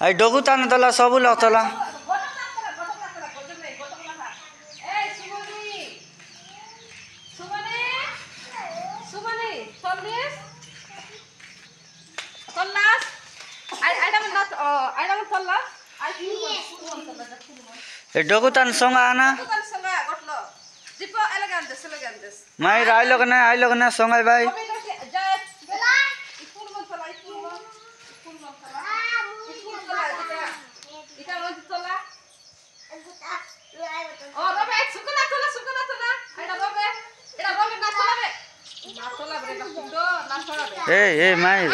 आई डोगु तान तला सबु लतला ए डोगु तान संग आना माई आई लोग ना संग भाई ए माई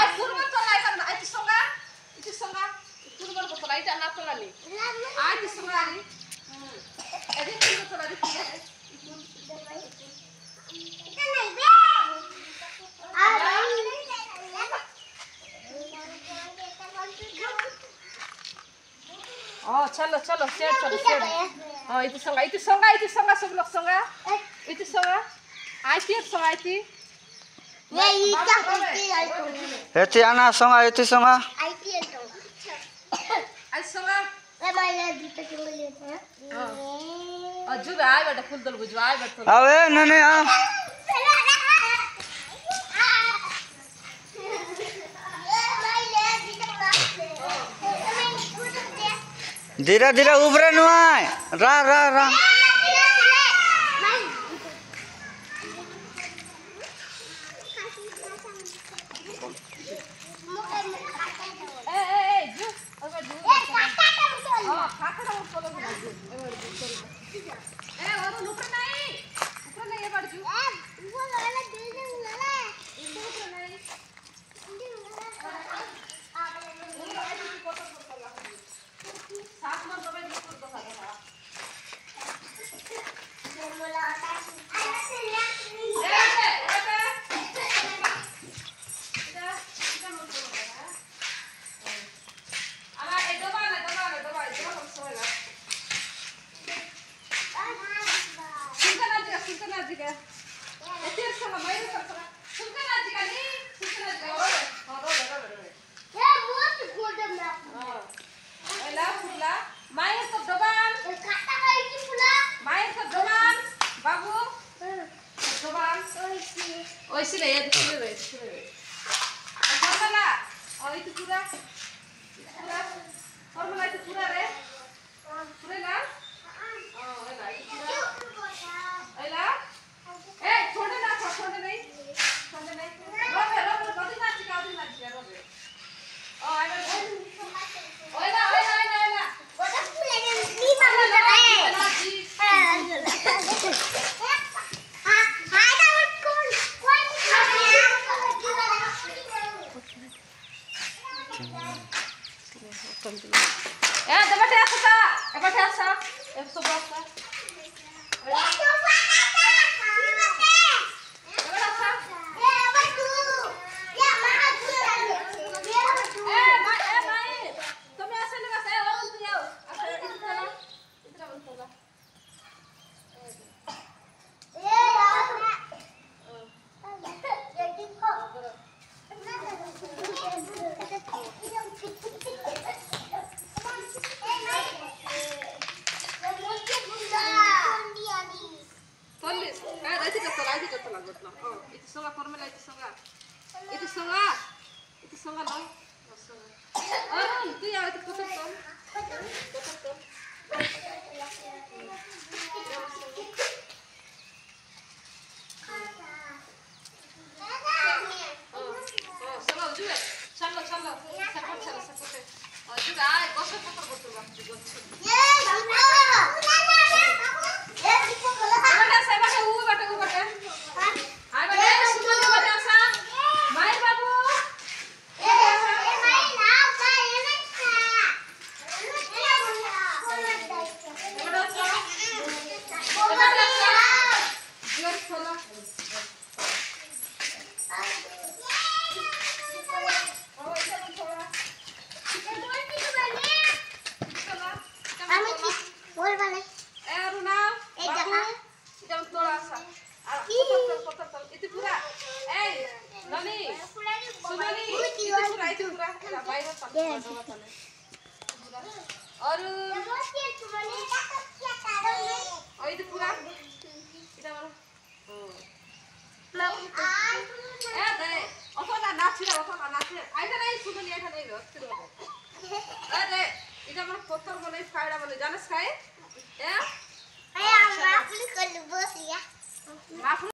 चलो चलो शेयर चलो शेयर itu संगा सब लोग संगा itu संगा आईती संगा आईती हेती आना संगा हेती संगा आई संगा अजू आए बेटा फूल दल बुझवा आए बेटा आओ ए नने आ धीरे धीरे उभरे नुआय रा रा रा पूरा বাইরে পালে और ওই তো পুরা এটা বলো এ দে ওটা নাচি না ওটা নাচি আইটা নাই শুধু নিয়ে এখানে রস্ত দেবো এ দে এটা আমার পত্তর বলে ফাইড়া বলে জানিস খাই এ আমরা আপনি করব বসিয়া